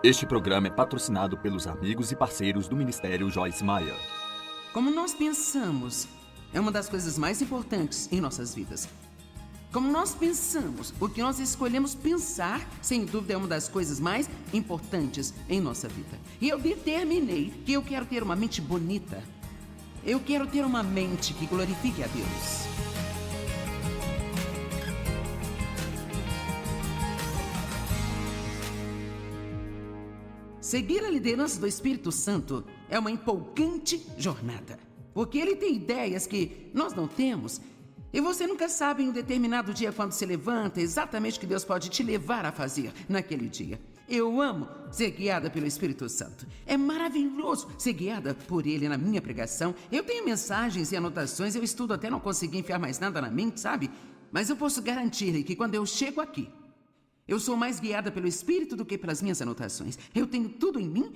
Este programa é patrocinado pelos amigos e parceiros do Ministério Joyce Meyer. Como nós pensamos é uma das coisas mais importantes em nossas vidas. Como nós pensamos, o que nós escolhemos pensar, sem dúvida, é uma das coisas mais importantes em nossa vida. E eu determinei que eu quero ter uma mente bonita. Eu quero ter uma mente que glorifique a Deus. Seguir a liderança do Espírito Santo é uma empolgante jornada, porque ele tem ideias que nós não temos. E você nunca sabe em um determinado dia, quando se levanta, exatamente o que Deus pode te levar a fazer naquele dia. Eu amo ser guiada pelo Espírito Santo. É maravilhoso ser guiada por Ele na minha pregação. Eu tenho mensagens e anotações, eu estudo até não conseguir enfiar mais nada na mente, sabe? Mas eu posso garantir-lhe que quando eu chego aqui, eu sou mais guiada pelo Espírito do que pelas minhas anotações. Eu tenho tudo em mim,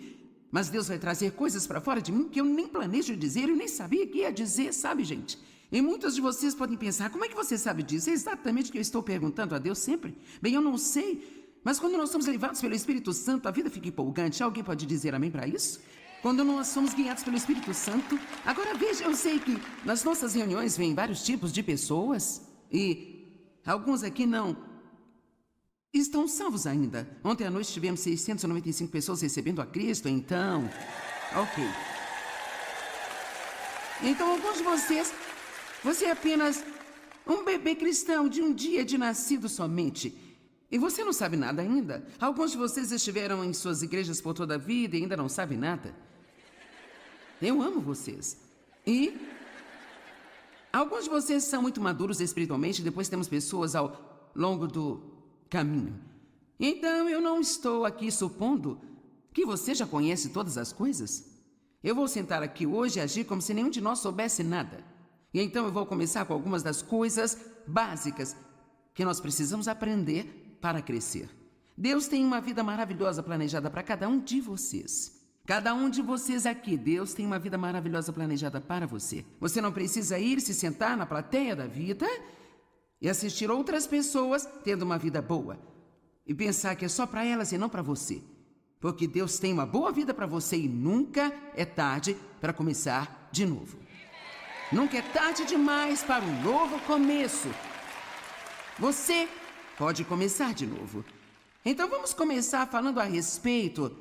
mas Deus vai trazer coisas para fora de mim que eu nem planejo dizer, eu nem sabia que ia dizer, sabe, gente? E muitos de vocês podem pensar, como é que você sabe disso? É exatamente o que eu estou perguntando a Deus sempre. Bem, eu não sei, mas quando nós somos levados pelo Espírito Santo, a vida fica empolgante. Alguém pode dizer amém para isso? Quando nós somos guiados pelo Espírito Santo. Agora veja, eu sei que nas nossas reuniões vêm vários tipos de pessoas e alguns aqui não estão salvos ainda. Ontem à noite tivemos 695 pessoas recebendo a Cristo, então... Ok. Então alguns de vocês... Você é apenas um bebê cristão de um dia de nascido somente. E você não sabe nada ainda. Alguns de vocês estiveram em suas igrejas por toda a vida e ainda não sabem nada. Eu amo vocês. E alguns de vocês são muito maduros espiritualmente. Depois temos pessoas ao longo do caminho. Então eu não estou aqui supondo que você já conhece todas as coisas. Eu vou sentar aqui hoje e agir como se nenhum de nós soubesse nada. E então eu vou começar com algumas das coisas básicas que nós precisamos aprender para crescer. Deus tem uma vida maravilhosa planejada para cada um de vocês. Cada um de vocês aqui, Deus tem uma vida maravilhosa planejada para você. Você não precisa ir se sentar na plateia da vida e assistir outras pessoas tendo uma vida boa e pensar que é só para elas e não para você. Porque Deus tem uma boa vida para você e nunca é tarde para começar de novo. Nunca é tarde demais para um novo começo. Você pode começar de novo. Então vamos começar falando a respeito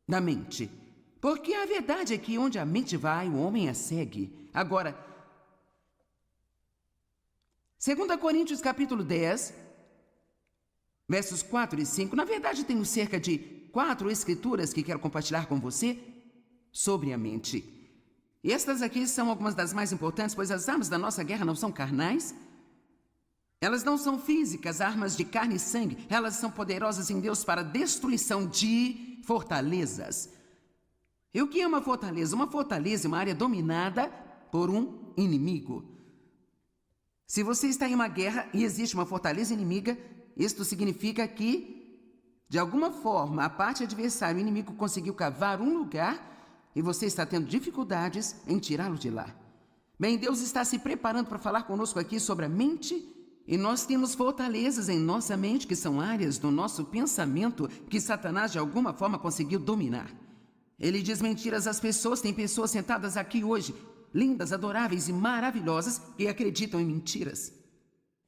da mente. Porque a verdade é que onde a mente vai, o homem a segue. Agora, 2 Coríntios capítulo 10, versos 4 e 5. Na verdade, tenho cerca de 4 escrituras que quero compartilhar com você sobre a mente. E estas aqui são algumas das mais importantes, pois as armas da nossa guerra não são carnais. Elas não são físicas, armas de carne e sangue. Elas são poderosas em Deus para a destruição de fortalezas. E o que é uma fortaleza? Uma fortaleza é uma área dominada por um inimigo. Se você está em uma guerra e existe uma fortaleza inimiga, isto significa que, de alguma forma, a parte adversária, o inimigo conseguiu cavar um lugar e você está tendo dificuldades em tirá-lo de lá. Bem, Deus está se preparando para falar conosco aqui sobre a mente, e nós temos fortalezas em nossa mente, que são áreas do nosso pensamento que Satanás de alguma forma conseguiu dominar. Ele diz mentiras às pessoas. Tem pessoas sentadas aqui hoje, lindas, adoráveis e maravilhosas, que acreditam em mentiras.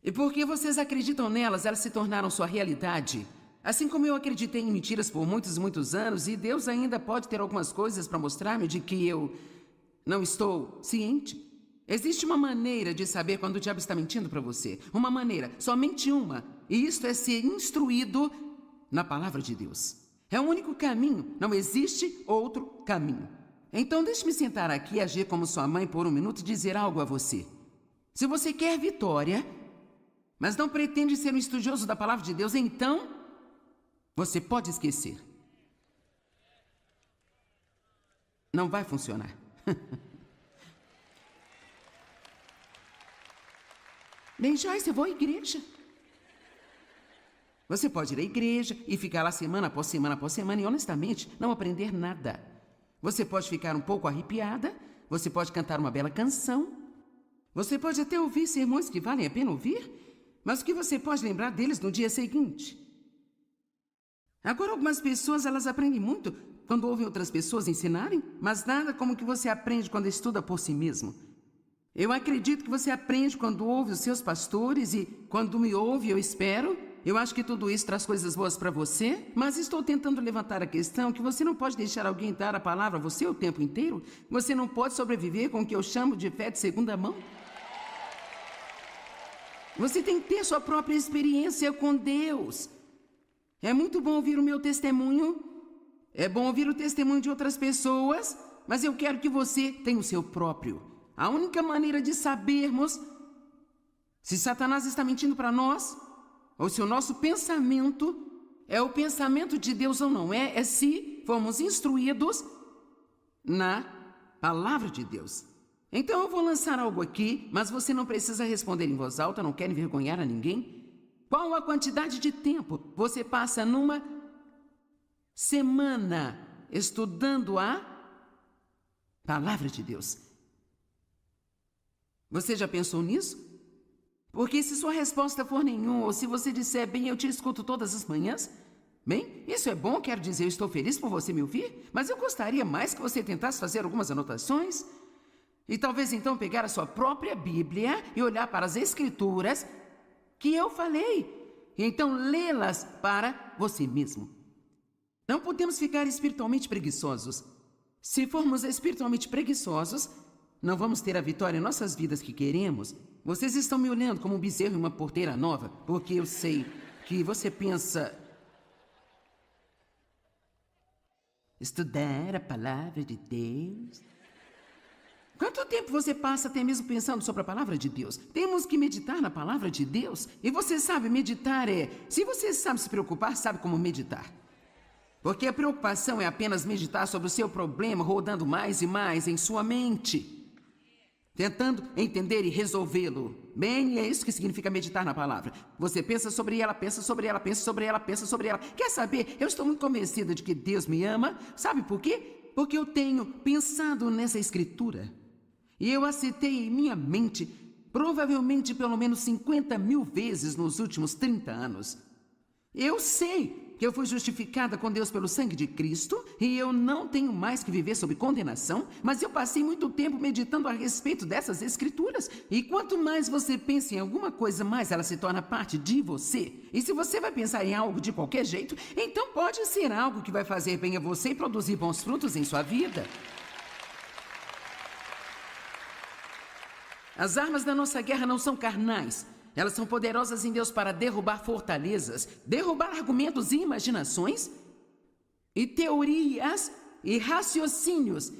E porque vocês acreditam nelas, elas se tornaram sua realidade. Assim como eu acreditei em mentiras por muitos e muitos anos, e Deus ainda pode ter algumas coisas para mostrar-me de que eu não estou ciente. Existe uma maneira de saber quando o diabo está mentindo para você. Uma maneira, somente uma. E isto é ser instruído na palavra de Deus. É o único caminho, não existe outro caminho. Então deixe-me sentar aqui e agir como sua mãe por um minuto e dizer algo a você. Se você quer vitória, mas não pretende ser um estudioso da palavra de Deus, então você pode esquecer. Não vai funcionar. Bem, Joyce, eu vou à igreja. Você pode ir à igreja e ficar lá semana após semana após semana e, honestamente, não aprender nada. Você pode ficar um pouco arrepiada, você pode cantar uma bela canção, você pode até ouvir sermões que valem a pena ouvir, mas o que você pode lembrar deles no dia seguinte? Agora, algumas pessoas, elas aprendem muito quando ouvem outras pessoas ensinarem, mas nada como o que você aprende quando estuda por si mesmo. Eu acredito que você aprende quando ouve os seus pastores e quando me ouve, eu espero. Eu acho que tudo isso traz coisas boas para você, mas estou tentando levantar a questão que você não pode deixar alguém dar a palavra a você o tempo inteiro. Você não pode sobreviver com o que eu chamo de fé de segunda mão. Você tem que ter sua própria experiência com Deus. É muito bom ouvir o meu testemunho, é bom ouvir o testemunho de outras pessoas, mas eu quero que você tenha o seu próprio. A única maneira de sabermos se Satanás está mentindo para nós, ou se o nosso pensamento é o pensamento de Deus ou não é se fomos instruídos na palavra de Deus. Então eu vou lançar algo aqui, mas você não precisa responder em voz alta, não quer envergonhar a ninguém. Qual a quantidade de tempo você passa numa semana estudando a palavra de Deus? Você já pensou nisso? Porque se sua resposta for nenhum, ou se você disser, bem, eu te escuto todas as manhãs, bem, isso é bom, quero dizer, eu estou feliz por você me ouvir, mas eu gostaria mais que você tentasse fazer algumas anotações e talvez então pegar a sua própria Bíblia e olhar para as Escrituras que eu falei, e então lê-las para você mesmo. Não podemos ficar espiritualmente preguiçosos. Se formos espiritualmente preguiçosos, não vamos ter a vitória em nossas vidas que queremos. Vocês estão me olhando como um bezerro em uma porteira nova, porque eu sei que você pensa... Estudar a palavra de Deus... Quanto tempo você passa até mesmo pensando sobre a palavra de Deus? Temos que meditar na palavra de Deus. E você sabe, meditar é... Se você sabe se preocupar, sabe como meditar. Porque a preocupação é apenas meditar sobre o seu problema, rodando mais e mais em sua mente, tentando entender e resolvê-lo. Bem, é isso que significa meditar na palavra. Você pensa sobre ela, pensa sobre ela, pensa sobre ela, pensa sobre ela. Quer saber? Eu estou muito convencida de que Deus me ama. Sabe por quê? Porque eu tenho pensado nessa escritura. E eu a citei em minha mente, provavelmente pelo menos 50.000 vezes nos últimos 30 anos. Eu sei que eu fui justificada com Deus pelo sangue de Cristo e eu não tenho mais que viver sob condenação, mas eu passei muito tempo meditando a respeito dessas escrituras. E quanto mais você pensa em alguma coisa, mais ela se torna parte de você. E se você vai pensar em algo de qualquer jeito, então pode ser algo que vai fazer bem a você e produzir bons frutos em sua vida. As armas da nossa guerra não são carnais. Elas são poderosas em Deus para derrubar fortalezas, derrubar argumentos e imaginações, e teorias e raciocínios.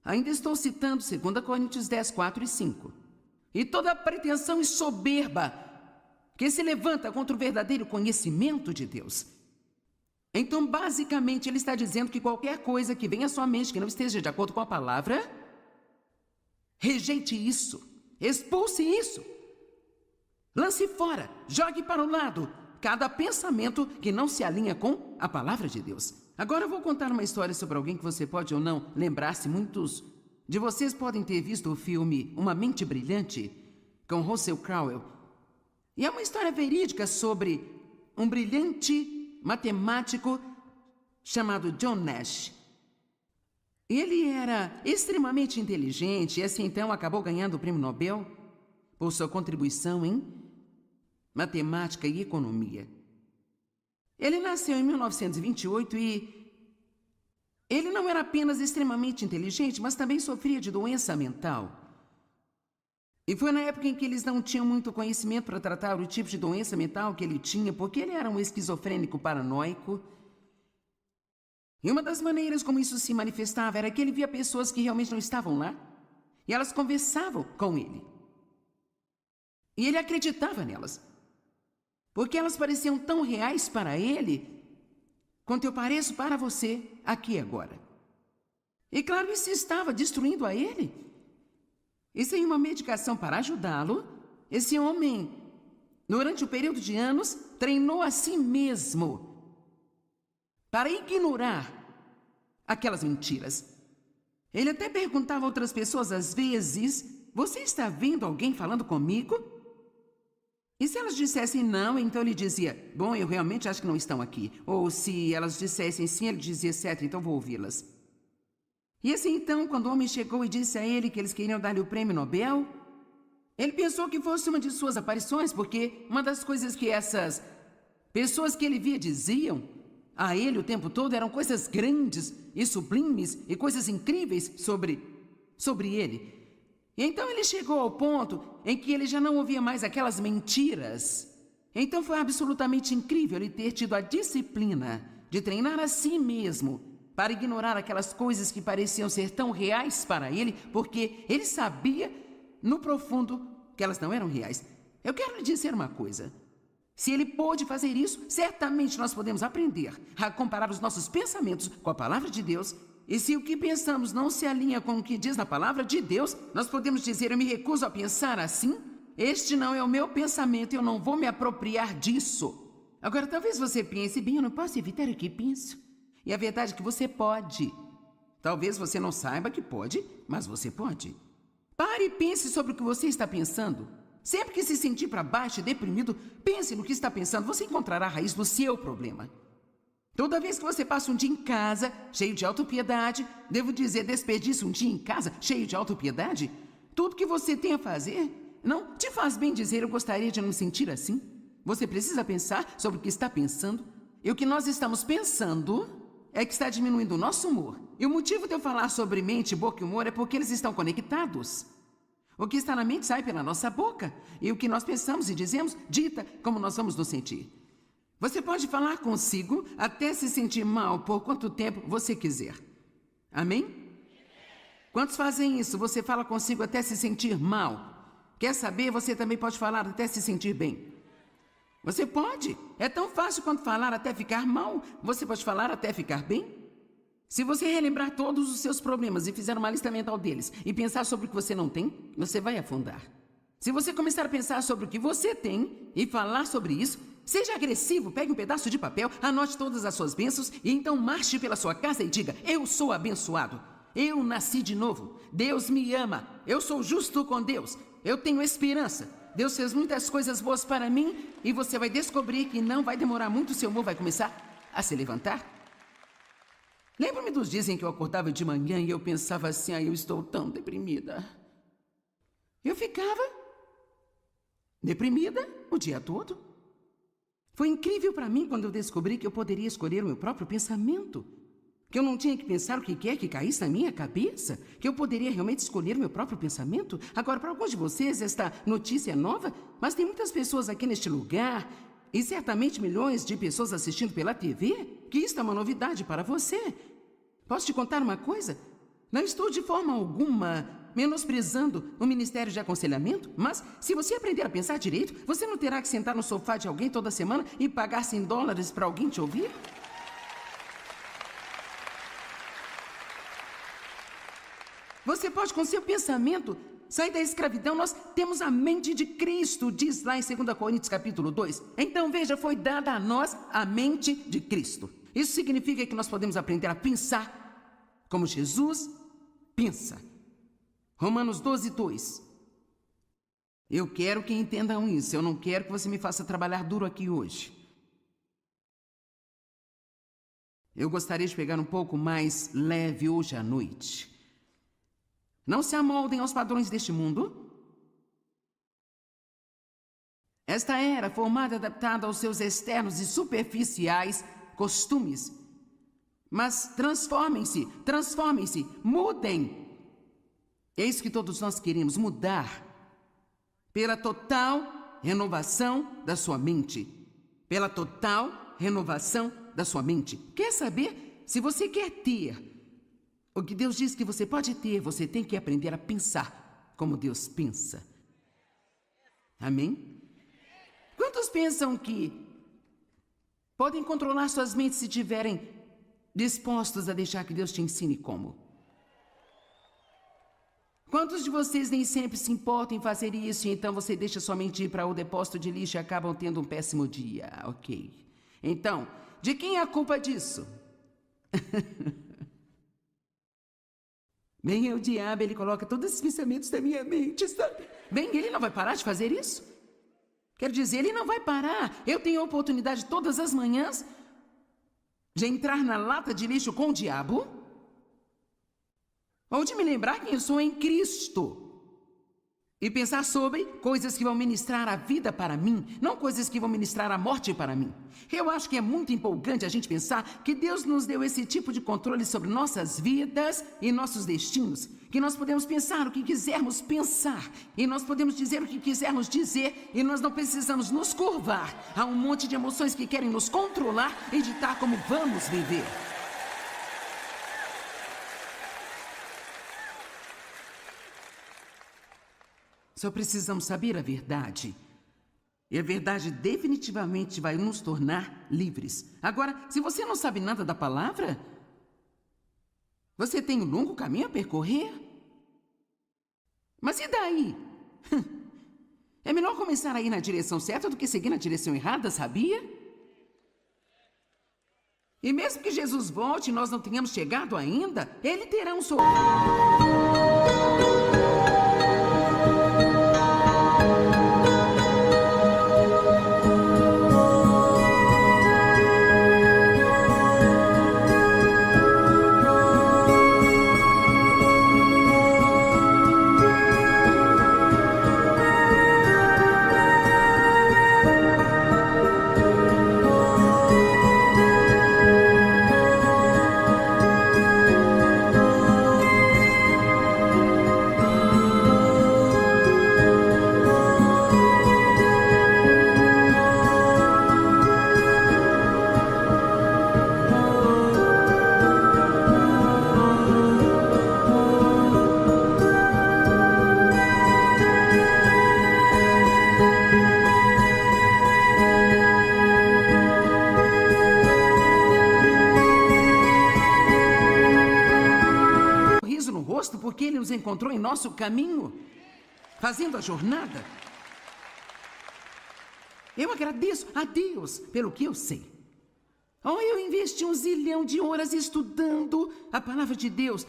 Ainda estou citando 2 Coríntios 10, 4 e 5. E toda pretensão e soberba que se levanta contra o verdadeiro conhecimento de Deus. Então, basicamente, ele está dizendo que qualquer coisa que venha à sua mente que não esteja de acordo com a palavra, rejeite isso, expulse isso. Lance fora, jogue para o lado cada pensamento que não se alinha com a palavra de Deus. Agora eu vou contar uma história sobre alguém que você pode ou não lembrar-se. Muitos de vocês podem ter visto o filme Uma Mente Brilhante, com Russell Crowe. E é uma história verídica sobre um brilhante matemático chamado John Nash. Ele era extremamente inteligente e assim então acabou ganhando o prêmio Nobel por sua contribuição em matemática e economia. Ele nasceu em 1928 e ele não era apenas extremamente inteligente, mas também sofria de doença mental. E foi na época em que eles não tinham muito conhecimento para tratar o tipo de doença mental que ele tinha, porque ele era um esquizofrênico paranoico. E uma das maneiras como isso se manifestava era que ele via pessoas que realmente não estavam lá, e elas conversavam com ele. E ele acreditava nelas, porque elas pareciam tão reais para ele, quanto eu pareço para você aqui agora. E claro, isso estava destruindo a ele. E sem uma medicação para ajudá-lo, esse homem, durante um período de anos, treinou a si mesmo para ignorar aquelas mentiras. Ele até perguntava a outras pessoas às vezes, você está vendo alguém falando comigo? E se elas dissessem não, então ele dizia, bom, eu realmente acho que não estão aqui. Ou se elas dissessem sim, ele dizia, certo, então vou ouvi-las. E assim então, quando o homem chegou e disse a ele que eles queriam dar-lhe o prêmio Nobel, ele pensou que fosse uma de suas aparições, porque uma das coisas que essas pessoas que ele via diziam a ele o tempo todo eram coisas grandes e sublimes e coisas incríveis sobre ele. E então ele chegou ao ponto em que ele já não ouvia mais aquelas mentiras. Então foi absolutamente incrível ele ter tido a disciplina de treinar a si mesmo para ignorar aquelas coisas que pareciam ser tão reais para ele, porque ele sabia no profundo que elas não eram reais. Eu quero lhe dizer uma coisa. Se ele pôde fazer isso, certamente nós podemos aprender a comparar os nossos pensamentos com a palavra de Deus. E se o que pensamos não se alinha com o que diz na palavra de Deus, nós podemos dizer, eu me recuso a pensar assim. Este não é o meu pensamento e eu não vou me apropriar disso. Agora, talvez você pense, bem, eu não posso evitar o que penso. E a verdade é que você pode. Talvez você não saiba que pode, mas você pode. Pare e pense sobre o que você está pensando. Sempre que se sentir para baixo e deprimido, pense no que está pensando. Você encontrará a raiz do seu problema. Toda vez que você passa um dia em casa, cheio de autopiedade, devo dizer, desperdice um dia em casa, cheio de autopiedade, tudo que você tem a fazer, não te faz bem dizer, eu gostaria de não me sentir assim. Você precisa pensar sobre o que está pensando. E o que nós estamos pensando é que está diminuindo o nosso humor. E o motivo de eu falar sobre mente, boca e humor é porque eles estão conectados. O que está na mente sai pela nossa boca. E o que nós pensamos e dizemos, dita como nós vamos nos sentir. Você pode falar consigo até se sentir mal por quanto tempo você quiser. Amém? Quantos fazem isso? Você fala consigo até se sentir mal. Quer saber? Você também pode falar até se sentir bem. Você pode. É tão fácil quanto falar até ficar mal. Você pode falar até ficar bem. Se você relembrar todos os seus problemas e fizer uma lista mental deles e pensar sobre o que você não tem, você vai afundar. Se você começar a pensar sobre o que você tem e falar sobre isso, seja agressivo, pegue um pedaço de papel, anote todas as suas bênçãos e então marche pela sua casa e diga, eu sou abençoado, eu nasci de novo, Deus me ama, eu sou justo com Deus, eu tenho esperança, Deus fez muitas coisas boas para mim e você vai descobrir que não vai demorar muito, seu humor vai começar a se levantar. Lembro-me dos dias em que eu acordava de manhã e eu pensava assim, eu estou tão deprimida. Eu ficava deprimida o dia todo. Foi incrível para mim quando eu descobri que eu poderia escolher o meu próprio pensamento. Que eu não tinha que pensar o que quer que caísse na minha cabeça. Que eu poderia realmente escolher o meu próprio pensamento. Agora, para alguns de vocês, esta notícia é nova, mas tem muitas pessoas aqui neste lugar e certamente milhões de pessoas assistindo pela TV, que isto é uma novidade para você. Posso te contar uma coisa? Não estou de forma alguma menosprezando o Ministério de Aconselhamento, mas se você aprender a pensar direito, você não terá que sentar no sofá de alguém toda semana e pagar $100 para alguém te ouvir? Você pode, com seu pensamento, sair da escravidão. Nós temos a mente de Cristo, diz lá em 2 Coríntios capítulo 2. Então, veja, foi dada a nós a mente de Cristo. Isso significa que nós podemos aprender a pensar como Jesus pensa. Romanos 12, 2. Eu quero que entendam isso. Eu não quero que você me faça trabalhar duro aqui hoje. Eu gostaria de pegar um pouco mais leve hoje à noite. Não se amoldem aos padrões deste mundo. Esta era formada e adaptada aos seus externos e superficiais costumes. Mas transformem-se, mudem. É isso que todos nós queremos, mudar. Pela total renovação da sua mente. Pela total renovação da sua mente. Quer saber? Se você quer ter o que Deus diz que você pode ter, você tem que aprender a pensar como Deus pensa. Amém? Quantos pensam que podem controlar suas mentes se tiverem dispostos a deixar que Deus te ensine como? Quantos de vocês nem sempre se importam em fazer isso e então você deixa sua mente ir para o depósito de lixo e acabam tendo um péssimo dia? Ok. Então, de quem é a culpa disso? Bem, é o diabo, ele coloca todos esses pensamentos na minha mente, sabe? Bem, ele não vai parar de fazer isso. Quer dizer, ele não vai parar. Eu tenho a oportunidade todas as manhãs de entrar na lata de lixo com o diabo ou de me lembrar quem eu sou em Cristo e pensar sobre coisas que vão ministrar a vida para mim, não coisas que vão ministrar a morte para mim. Eu acho que é muito empolgante a gente pensar que Deus nos deu esse tipo de controle sobre nossas vidas e nossos destinos, que nós podemos pensar o que quisermos pensar e nós podemos dizer o que quisermos dizer e nós não precisamos nos curvar a um monte de emoções que querem nos controlar e ditar como vamos viver. Só precisamos saber a verdade. E a verdade definitivamente vai nos tornar livres. Agora, se você não sabe nada da palavra, você tem um longo caminho a percorrer. Mas e daí? É melhor começar a ir na direção certa do que seguir na direção errada, sabia? E mesmo que Jesus volte e nós não tenhamos chegado ainda, Ele terá um sorriso. No rosto porque Ele nos encontrou em nosso caminho, fazendo a jornada. Eu agradeço a Deus pelo que eu sei. Eu investi 1 zilhão de horas estudando a palavra de Deus.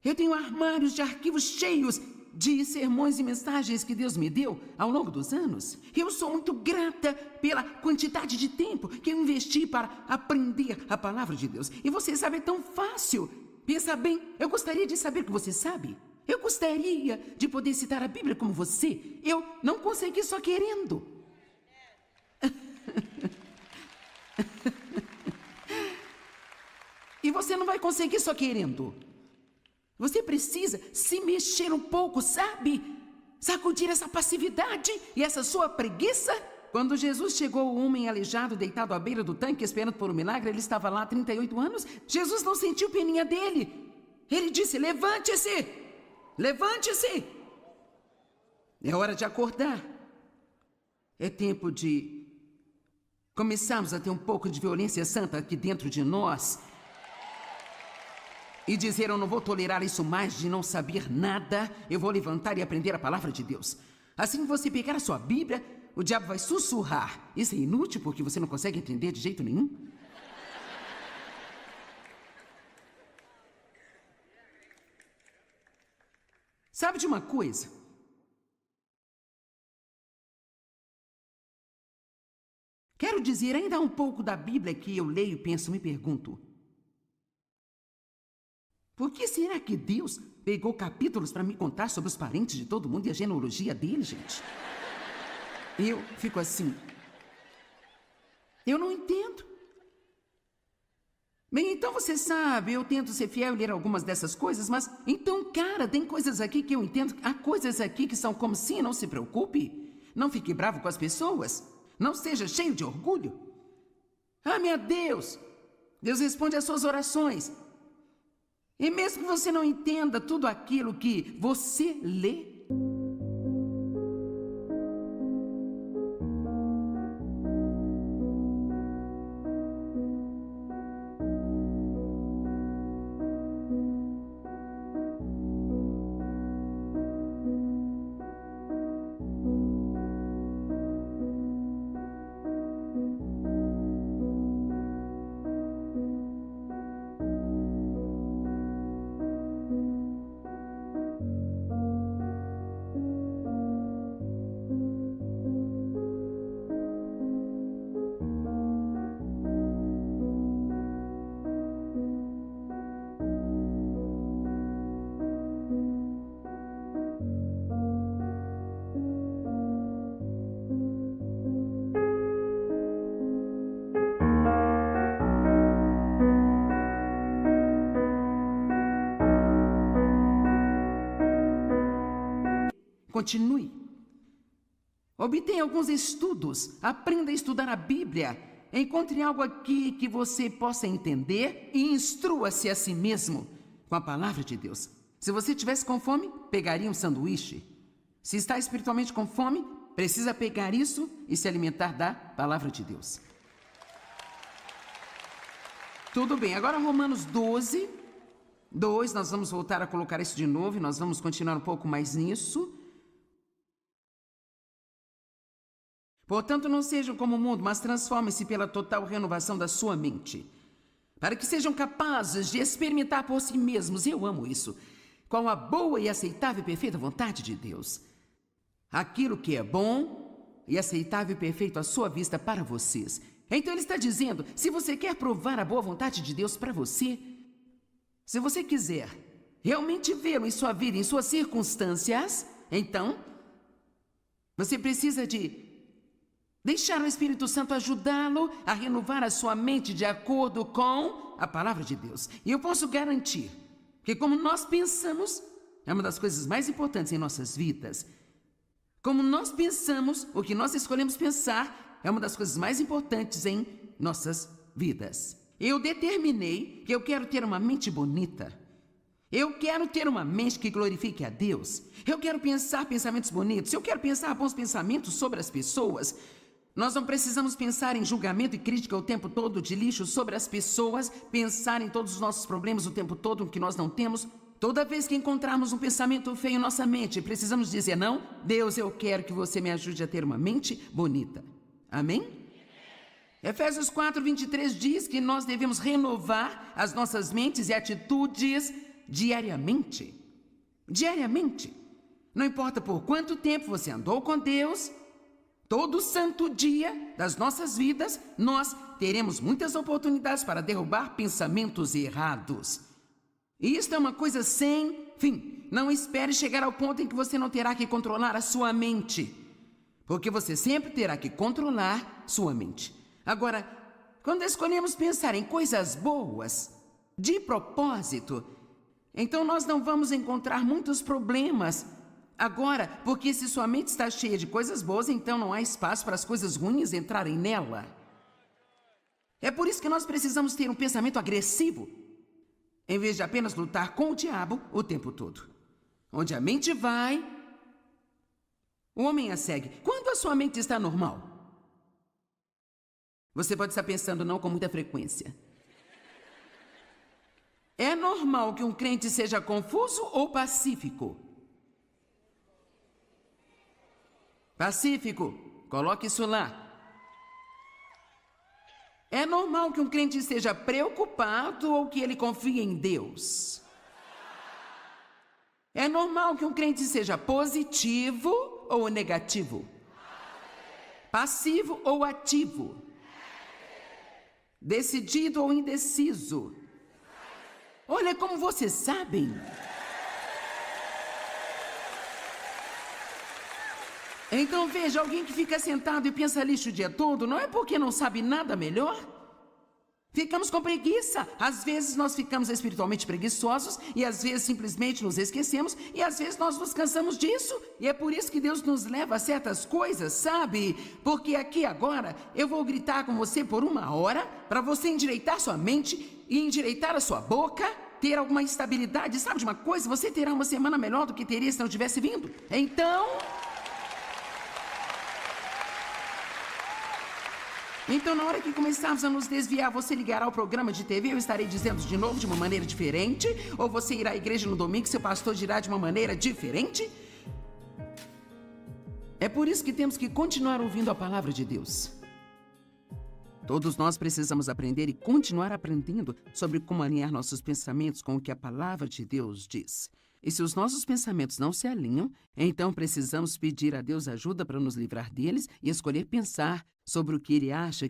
Eu tenho armários de arquivos cheios de sermões e mensagens que Deus me deu ao longo dos anos. Eu sou muito grata pela quantidade de tempo que eu investi para aprender a palavra de Deus. E você sabe, é tão fácil. Pensa bem, eu gostaria de saber o que você sabe. Eu gostaria de poder citar a Bíblia como você. Eu não consegui só querendo. E você não vai conseguir só querendo. Você precisa se mexer um pouco, sabe? Sacudir essa passividade e essa sua preguiça. Quando Jesus chegou, o homem aleijado, deitado à beira do tanque, esperando por um milagre, ele estava lá há 38 anos. Jesus não sentiu peninha dele. Ele disse: levante-se, levante-se. É hora de acordar. É tempo de começarmos a ter um pouco de violência santa aqui dentro de nós. E dizer: eu não vou tolerar isso mais de não saber nada. Eu vou levantar e aprender a palavra de Deus. Assim que você pegar a sua Bíblia, o diabo vai sussurrar. Isso é inútil porque você não consegue entender de jeito nenhum. Sabe de uma coisa? Quero dizer, ainda há um pouco da Bíblia que eu leio, penso, me pergunto: por que será que Deus pegou capítulos para me contar sobre os parentes de todo mundo e a genealogia dele, gente? Eu fico assim. Eu não entendo. Bem, então você sabe, eu tento ser fiel e ler algumas dessas coisas, mas então, cara, tem coisas aqui que eu entendo. Há coisas aqui que são como sim, não se preocupe. Não fique bravo com as pessoas. Não seja cheio de orgulho. Ah, meu Deus! Deus responde às suas orações. E mesmo que você não entenda tudo aquilo que você lê, Continue. Obtenha alguns estudos. Aprenda a estudar a Bíblia. Encontre algo aqui que você possa entender e instrua-se a si mesmo com a palavra de Deus. Se você estivesse com fome, pegaria um sanduíche. Se está espiritualmente com fome, precisa pegar isso e se alimentar da palavra de Deus. Tudo bem, agora Romanos 12, 2, nós vamos voltar a colocar isso de novo e nós vamos continuar um pouco mais nisso. Portanto, não sejam como o mundo, mas transformem-se pela total renovação da sua mente, para que sejam capazes de experimentar por si mesmos, eu amo isso, qual a boa e aceitável e perfeita vontade de Deus. Aquilo que é bom e aceitável e perfeito à sua vista para vocês. Então ele está dizendo, se você quer provar a boa vontade de Deus para você, se você quiser realmente vê-lo em sua vida, em suas circunstâncias, então você precisa de deixar o Espírito Santo ajudá-lo a renovar a sua mente de acordo com a palavra de Deus. E eu posso garantir que como nós pensamos, é uma das coisas mais importantes em nossas vidas. Como nós pensamos, o que nós escolhemos pensar, é uma das coisas mais importantes em nossas vidas. Eu determinei que eu quero ter uma mente bonita. Eu quero ter uma mente que glorifique a Deus. Eu quero pensar pensamentos bonitos. Eu quero pensar bons pensamentos sobre as pessoas. Nós não precisamos pensar em julgamento e crítica o tempo todo, de lixo sobre as pessoas, pensar em todos os nossos problemas o tempo todo que nós não temos. Toda vez que encontrarmos um pensamento feio em nossa mente, precisamos dizer, não, Deus, eu quero que você me ajude a ter uma mente bonita. Amém? Efésios 4:23 diz que nós devemos renovar as nossas mentes e atitudes diariamente. Diariamente. Não importa por quanto tempo você andou com Deus, todo santo dia das nossas vidas, nós teremos muitas oportunidades para derrubar pensamentos errados. E isto é uma coisa sem fim. Não espere chegar ao ponto em que você não terá que controlar a sua mente, porque você sempre terá que controlar sua mente. Agora, quando escolhemos pensar em coisas boas, de propósito, então nós não vamos encontrar muitos problemas. Agora, porque se sua mente está cheia de coisas boas, então não há espaço para as coisas ruins entrarem nela. É por isso que nós precisamos ter um pensamento agressivo, em vez de apenas lutar com o diabo o tempo todo. Onde a mente vai, o homem a segue. Quando a sua mente está normal? Você pode estar pensando não com muita frequência. É normal que um crente seja confuso ou pacífico? Pacífico, coloque isso lá. É normal que um crente esteja preocupado ou que ele confie em Deus. É normal que um crente seja positivo ou negativo. Passivo ou ativo. Decidido ou indeciso. Olha como vocês sabem. Então veja, alguém que fica sentado e pensa lixo o dia todo, não é porque não sabe nada melhor? Ficamos com preguiça. Às vezes nós ficamos espiritualmente preguiçosos e às vezes simplesmente nos esquecemos e às vezes nós nos cansamos disso. E é por isso que Deus nos leva a certas coisas, sabe? Porque aqui agora eu vou gritar com você por 1 hora para você endireitar sua mente e endireitar a sua boca, ter alguma estabilidade. Sabe de uma coisa? Você terá uma semana melhor do que teria se não tivesse vindo. Então, na hora que começarmos a nos desviar, você ligará ao programa de TV, eu estarei dizendo de novo de uma maneira diferente? Ou você irá à igreja no domingo e seu pastor dirá de uma maneira diferente? É por isso que temos que continuar ouvindo a palavra de Deus. Todos nós precisamos aprender e continuar aprendendo sobre como alinhar nossos pensamentos com o que a palavra de Deus diz. E se os nossos pensamentos não se alinham, então precisamos pedir a Deus ajuda para nos livrar deles e escolher pensar sobre o que Ele acha